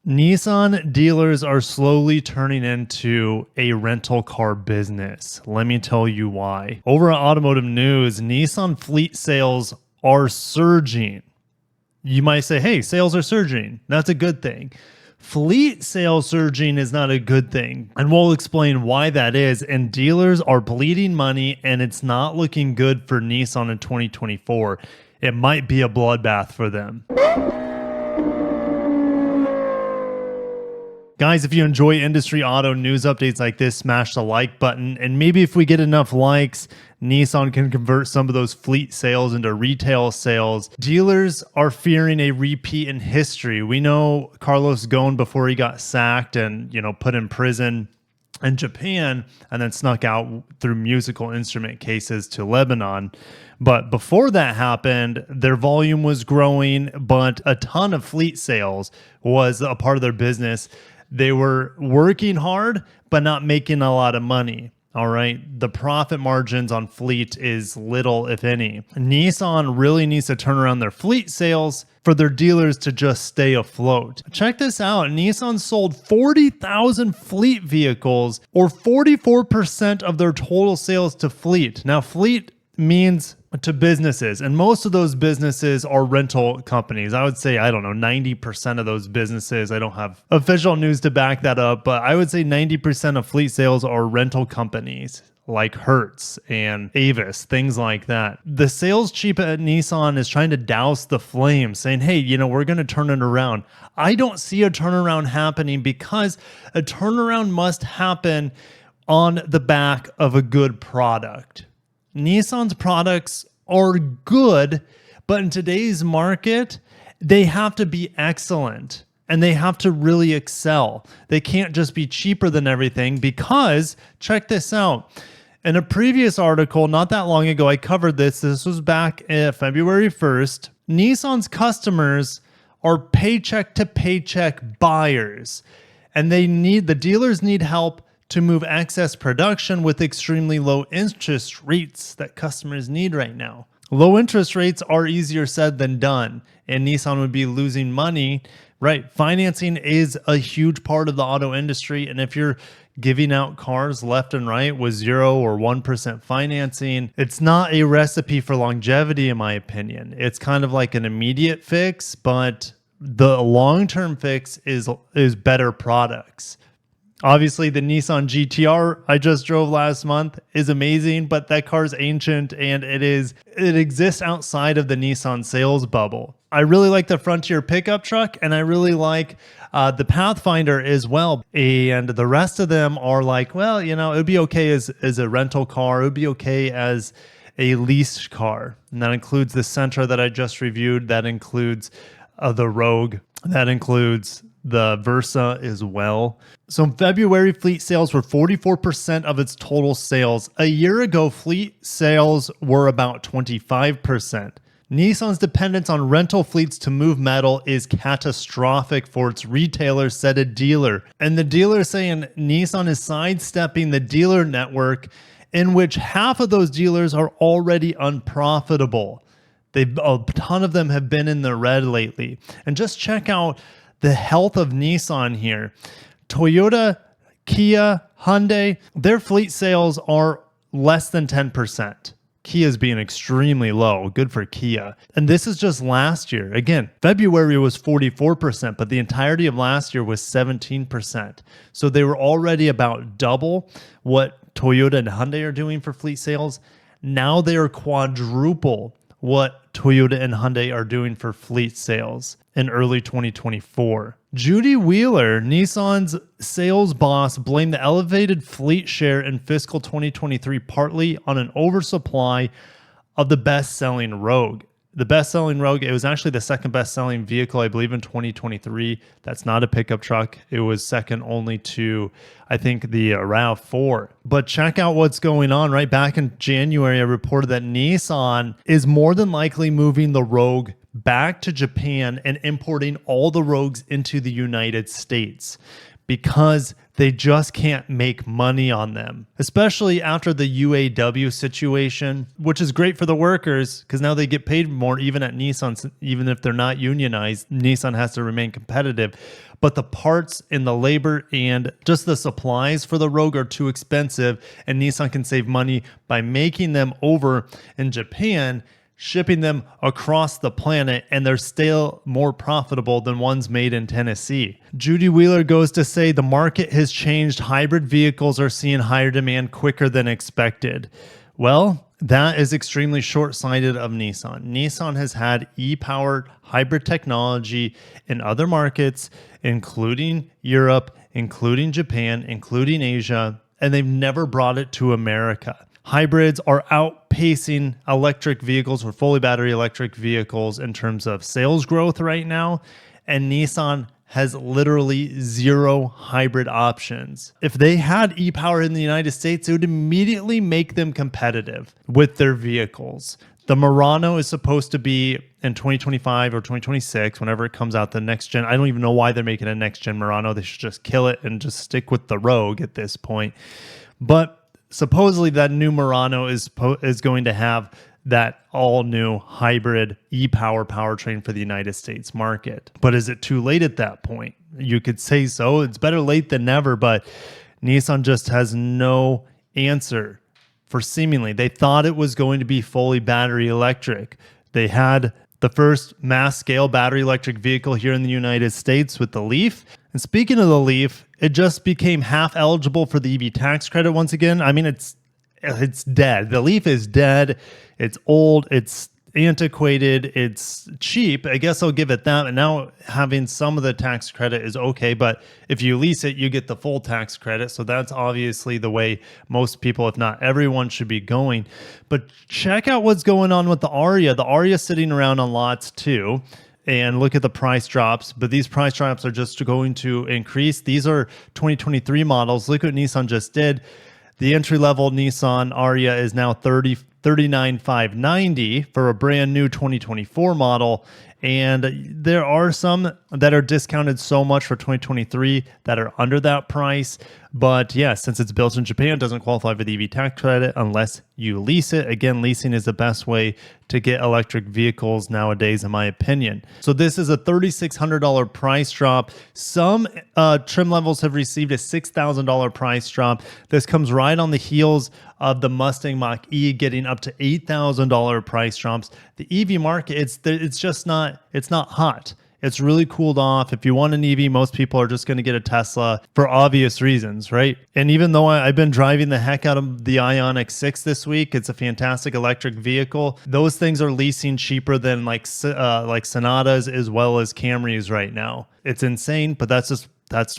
Nissan dealers are slowly turning into a rental car business. Let me tell you why. Over at Automotive News, Nissan fleet sales are surging. You might say, hey, sales are surging. That's a good thing. Fleet sales surging is not a good thing. And we'll explain why that is. And dealers are bleeding money, and it's not looking good for Nissan in 2024. It might be a bloodbath for them. Guys, if you enjoy industry auto news updates like this, smash the like button. And maybe if we get enough likes, Nissan can convert some of those fleet sales into retail sales. Dealers are fearing a repeat in history. We know Carlos Ghosn, before he got sacked and put in prison in Japan and then snuck out through musical instrument cases to Lebanon. But before that happened, their volume was growing, but a ton of fleet sales was a part of their business. They were working hard, but not making a lot of money. All right. The profit margins on fleet is little, if any. Nissan really needs to turn around their fleet sales for their dealers to just stay afloat. Check this out. Nissan sold 40,000 fleet vehicles, or 44% of their total sales to fleet. Now, fleet means to businesses, and most of those businesses are rental companies. I would say, 90% of those businesses. I don't have official news to back that up, but I would say 90% of fleet sales are rental companies like Hertz and Avis, things like that. The sales chief at Nissan is trying to douse the flame, saying, hey, we're going to turn it around. I don't see a turnaround happening, because a turnaround must happen on the back of a good product. Nissan's products are good, but in today's market, they have to be excellent and they have to really excel. They can't just be cheaper than everything, because check this out. In a previous article, not that long ago, I covered this. This was back February 1st. Nissan's customers are paycheck to paycheck buyers, and the dealers need help to move excess production with extremely low interest rates that customers need right now. Low interest rates are easier said than done, and Nissan would be losing money, right? Financing is a huge part of the auto industry, and if you're giving out cars left and right with 0 or 1% financing, it's not a recipe for longevity, in my opinion. It's kind of like an immediate fix, but the long-term fix is better products. Obviously, the Nissan GTR I just drove last month is amazing, but that car's ancient and it exists outside of the Nissan sales bubble. I really like the Frontier pickup truck, and I really like the Pathfinder as well. And the rest of them are like, well, it would be okay as a rental car. It would be okay as a leased car. And that includes the Sentra that I just reviewed. That includes the Rogue. That includes the Versa as well. So in February, fleet sales were 44% of its total sales. A year ago, fleet sales were about 25%. Nissan's dependence on rental fleets to move metal is catastrophic for its retailers, said a dealer. And the dealer is saying Nissan is sidestepping the dealer network, in which half of those dealers are already unprofitable. A ton of them have been in the red lately. And just check out the health of Nissan here. Toyota, Kia, Hyundai, their fleet sales are less than 10%. Kia's being extremely low. Good for Kia. And this is just last year. Again, February was 44%, but the entirety of last year was 17%. So they were already about double what Toyota and Hyundai are doing for fleet sales. Now they are quadruple what Toyota and Hyundai are doing for fleet sales in early 2024. Judy Wheeler, Nissan's sales boss, blamed the elevated fleet share in fiscal 2023 partly on an oversupply of the best-selling Rogue. The best-selling Rogue, it was actually the second best-selling vehicle, I believe, in 2023. That's not a pickup truck. It was second only to, I think, the RAV4. But check out what's going on. Right back in January, I reported that Nissan is more than likely moving the Rogue back to Japan and importing all the Rogues into the United States. because they just can't make money on them, especially after the UAW situation, which is great for the workers because now they get paid more even at Nissan, even if they're not unionized. Nissan has to remain competitive. But the parts and the labor and just the supplies for the Rogue are too expensive, and Nissan can save money by making them over in Japan, shipping them across the planet, and they're still more profitable than ones made in Tennessee. Judy Wheeler goes to say the market has changed. Hybrid vehicles are seeing higher demand quicker than expected. Well, that is extremely short-sighted of Nissan. Nissan has had e-powered hybrid technology in other markets, including Europe, including Japan, including Asia, and they've never brought it to America. Hybrids are outpacing electric vehicles or fully battery electric vehicles in terms of sales growth right now, and Nissan has literally zero hybrid options. If they had e-power in the United States, it would immediately make them competitive with their vehicles. The Murano is supposed to be in 2025 or 2026, whenever it comes out, the next gen. I don't even know why they're making a next gen Murano. They should just kill it and just stick with the Rogue at this point. But supposedly that new Murano is going to have that all-new hybrid e-power powertrain for the United States market. But is it too late at that point? You could say so. It's better late than never, but Nissan just has no answer for seemingly. They thought it was going to be fully battery electric. They had the first mass-scale battery electric vehicle here in the United States with the Leaf. And speaking of the Leaf, it just became half eligible for the EV tax credit once again. I mean, it's dead. The Leaf is dead. It's old. It's antiquated. It's cheap. I guess I'll give it that. And now having some of the tax credit is okay. But if you lease it, you get the full tax credit. So that's obviously the way most people, if not everyone, should be going. But check out what's going on with the Aria. The Aria is sitting around on lots too. And look at the price drops, but these price drops are just going to increase. These are 2023 models. Look what Nissan just did. The entry-level Nissan Aria is now $39,590 for a brand new 2024 model. And there are some that are discounted so much for 2023 that are under that price. But yeah, since it's built in Japan, it doesn't qualify for the EV tax credit unless you lease it. Again, leasing is the best way to get electric vehicles nowadays, in my opinion. So this is a $3,600 price drop. Some trim levels have received a $6,000 price drop. This comes right on the heels of the Mustang Mach-E getting up to $8,000 price drops. The EV market, it's just not, it's not hot. It's really cooled off. If you want an EV, most people are just going to get a Tesla for obvious reasons, right? And even though I've been driving the heck out of the Ioniq 6 this week, it's a fantastic electric vehicle. Those things are leasing cheaper than like Sonatas as well as Camrys right now. It's insane, but that's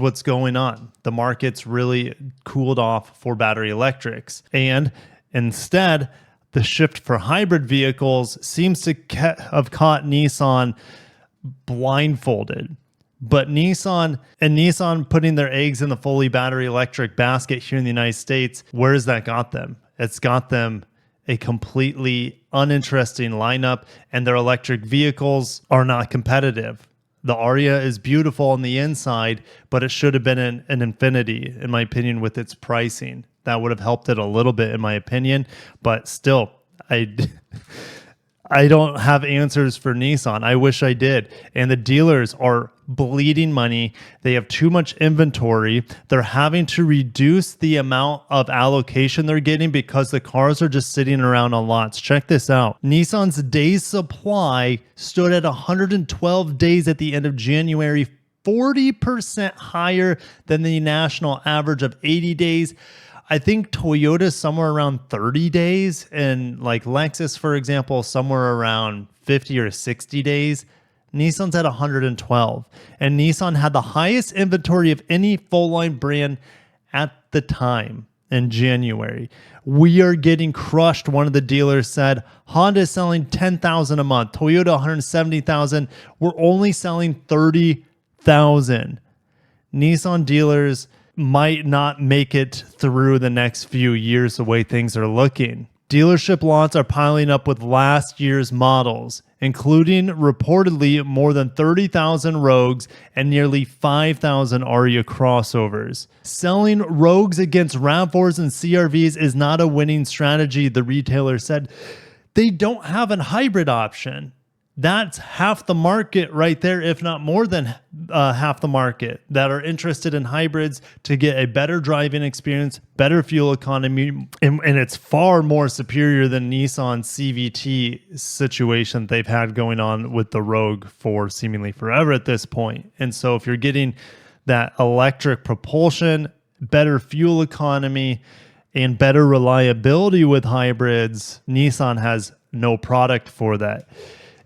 what's going on. The market's really cooled off for battery electrics. And instead, the shift for hybrid vehicles seems to have caught Nissan blindfolded. But Nissan putting their eggs in the fully battery electric basket here in the United States, where has that got them? It's got them a completely uninteresting lineup, and their electric vehicles are not competitive. The Aria is beautiful on the inside, but it should have been an Infiniti, in my opinion, with its pricing. That would have helped it a little bit, in my opinion. But still, I don't have answers for Nissan. I wish I did. And the dealers are bleeding money. They have too much inventory. They're having to reduce the amount of allocation they're getting because the cars are just sitting around on lots. Check this out. Nissan's days supply stood at 112 days at the end of January, 40% higher than the national average of 80 days. I think Toyota's somewhere around 30 days, and like Lexus, for example, somewhere around 50 or 60 days. Nissan's at 112, and Nissan had the highest inventory of any full-line brand at the time in January. We are getting crushed, one of the dealers said. Honda is selling 10,000 a month, Toyota 170,000. We're only selling 30,000. Nissan dealers might not make it through the next few years the way things are looking. Dealership lots are piling up with last year's models, including reportedly more than 30,000 Rogues and nearly 5,000 Aria crossovers. Selling Rogues against RAV4s and CRVs is not a winning strategy, the retailer said. They don't have a hybrid option. That's half the market right there, if not more than half the market that are interested in hybrids to get a better driving experience, better fuel economy, and it's far more superior than Nissan's CVT situation they've had going on with the Rogue for seemingly forever at this point. And so if you're getting that electric propulsion, better fuel economy, and better reliability with hybrids, Nissan has no product for that.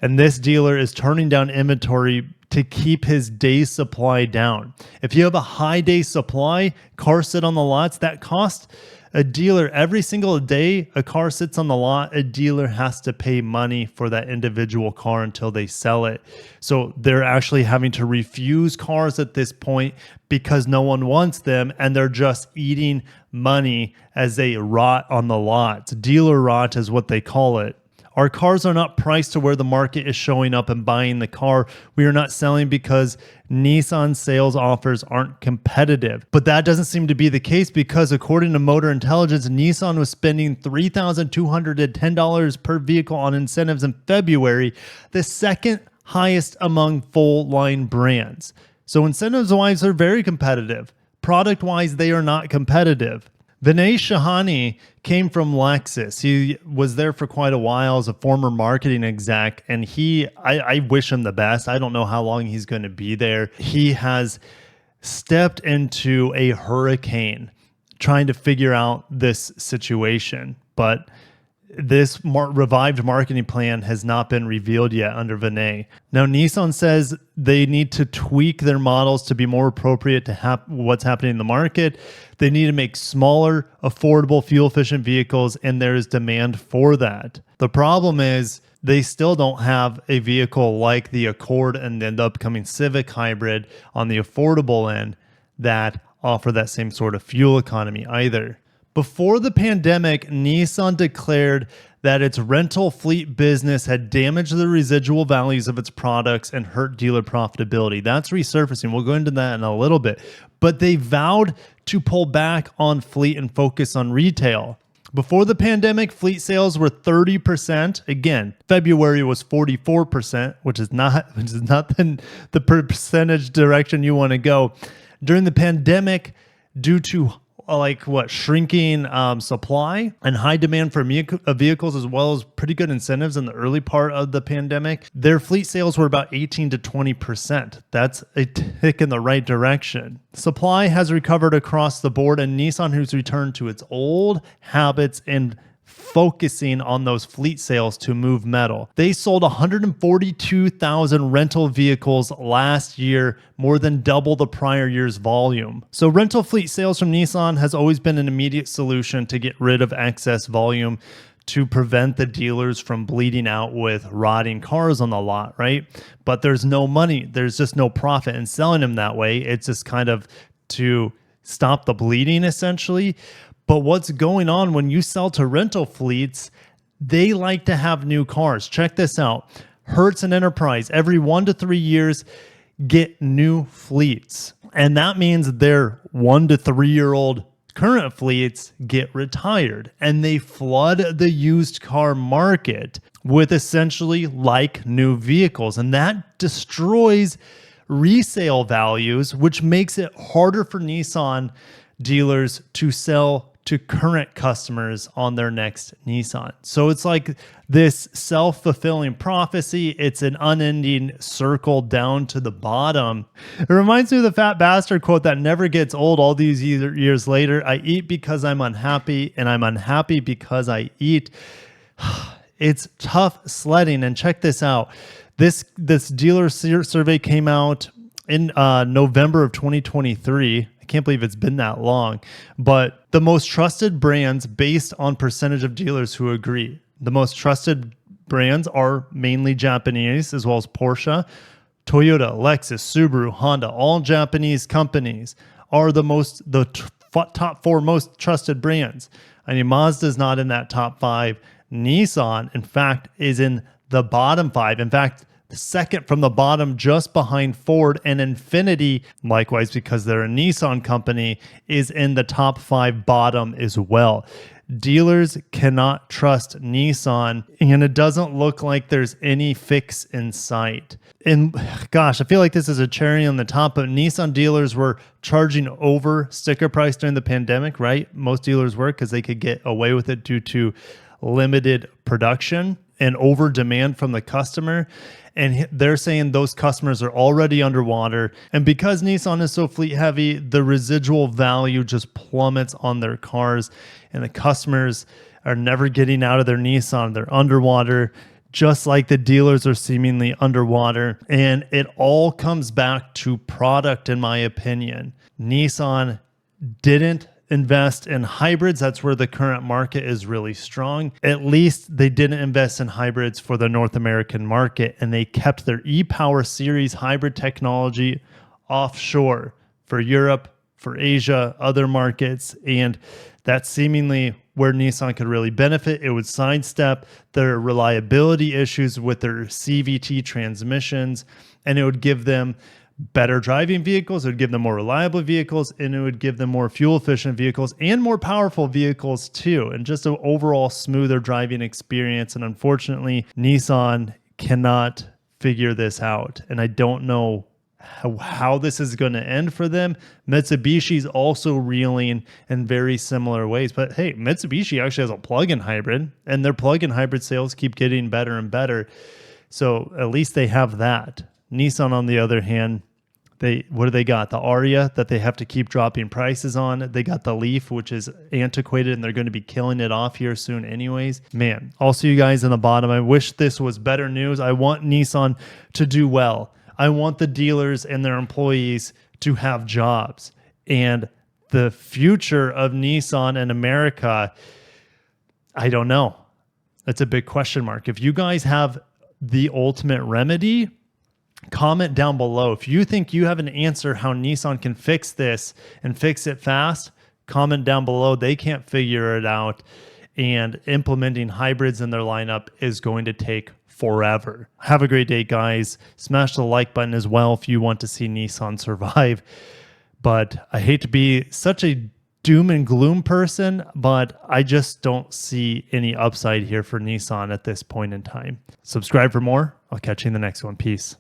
And this dealer is turning down inventory to keep his day supply down. If you have a high day supply, cars sit on the lots, that costs a dealer every single day a car sits on the lot, a dealer has to pay money for that individual car until they sell it. So they're actually having to refuse cars at this point because no one wants them, and they're just eating money as they rot on the lots. Dealer rot is what they call it. Our cars are not priced to where the market is showing up and buying the car. We are not selling because Nissan sales offers aren't competitive. But that doesn't seem to be the case because according to Motor Intelligence, Nissan was spending $3,210 per vehicle on incentives in February, the second highest among full-line brands. So incentives-wise, they're very competitive. Product-wise, they are not competitive. Vinay Shahani came from Lexus. He was there for quite a while as a former marketing exec, and I wish him the best. I don't know how long he's going to be there. He has stepped into a hurricane trying to figure out this situation, but this revived marketing plan has not been revealed yet under Vinay. Now, Nissan says they need to tweak their models to be more appropriate to what's happening in the market. They need to make smaller, affordable, fuel-efficient vehicles, and there is demand for that. The problem is they still don't have a vehicle like the Accord and the upcoming Civic hybrid on the affordable end that offer that same sort of fuel economy either. Before the pandemic, Nissan declared that its rental fleet business had damaged the residual values of its products and hurt dealer profitability. That's resurfacing. We'll go into that in a little bit. But they vowed to pull back on fleet and focus on retail. Before the pandemic, fleet sales were 30%. Again, February was 44%, which is not the percentage direction you want to go. During the pandemic, due to shrinking supply and high demand for vehicles, as well as pretty good incentives in the early part of the pandemic, their fleet sales were about 18 to 20%. That's a tick in the right direction. Supply has recovered across the board, and Nissan has returned to its old habits and focusing on those fleet sales to move metal. They sold 142,000 rental vehicles last year, more than double the prior year's volume. So rental fleet sales from Nissan has always been an immediate solution to get rid of excess volume to prevent the dealers from bleeding out with rotting cars on the lot, right? But there's no money. There's just no profit in selling them that way. It's just kind of to stop the bleeding, essentially. But what's going on when you sell to rental fleets, they like to have new cars. Check this out. Hertz and Enterprise, every 1 to 3 years, get new fleets. And that means their 1 to 3 year old current fleets get retired. And they flood the used car market with essentially like new vehicles. And that destroys resale values, which makes it harder for Nissan dealers to sell to current customers on their next Nissan. So it's like this self-fulfilling prophecy. It's an unending circle down to the bottom. It reminds me of the Fat Bastard quote that never gets old all these years later. I eat because I'm unhappy, and I'm unhappy because I eat. It's tough sledding. And check this out. This dealer survey came out in November of 2023. I can't believe it's been that long. But the most trusted brands based on percentage of dealers who agree. The most trusted brands are mainly Japanese, as well as Porsche, Toyota, Lexus, Subaru, Honda. All Japanese companies are the top 4 most trusted brands. I mean, Mazda's not in that top 5. Nissan, in fact, is in the bottom 5. In fact, the second from the bottom, just behind Ford, and Infiniti, likewise, because they're a Nissan company, is in the top 5 bottom as well. Dealers cannot trust Nissan, and it doesn't look like there's any fix in sight. And gosh, I feel like this is a cherry on the top, but Nissan dealers were charging over sticker price during the pandemic, right? Most dealers were, because they could get away with it due to limited production and over demand from the customer. And they're saying those customers are already underwater. And because Nissan is so fleet heavy, the residual value just plummets on their cars. And the customers are never getting out of their Nissan. They're underwater, just like the dealers are seemingly underwater. And it all comes back to product, in my opinion. Nissan didn't invest in hybrids. That's where the current market is really strong. At least they didn't invest in hybrids for the North American market, and they kept their e-Power series hybrid technology offshore for Europe, for Asia, other markets. And that's seemingly where Nissan could really benefit. It would sidestep their reliability issues with their CVT transmissions, and it would give them better driving vehicles, it would give them more reliable vehicles, and it would give them more fuel efficient vehicles and more powerful vehicles too, and just an overall smoother driving experience. And unfortunately, Nissan cannot figure this out, and I don't know how this is going to end for them. Mitsubishi's also reeling in very similar ways, but hey, Mitsubishi actually has a plug-in hybrid, and their plug-in hybrid sales keep getting better and better, so at least they have that. Nissan, on the other hand, what do they got? The Aria that they have to keep dropping prices on. They got the Leaf, which is antiquated, and they're going to be killing it off here soon anyways. Man, I'll see you guys in the bottom. I wish this was better news. I want Nissan to do well. I want the dealers and their employees to have jobs. And the future of Nissan in America, I don't know. That's a big question mark. If you guys have the ultimate remedy, comment down below. If you think you have an answer how Nissan can fix this and fix it fast, comment down below. They can't figure it out, and implementing hybrids in their lineup is going to take forever. Have a great day, guys. Smash the like button as well if you want to see Nissan survive. But I hate to be such a doom and gloom person, but I just don't see any upside here for Nissan at this point in time. Subscribe for more. I'll catch you in the next one. Peace.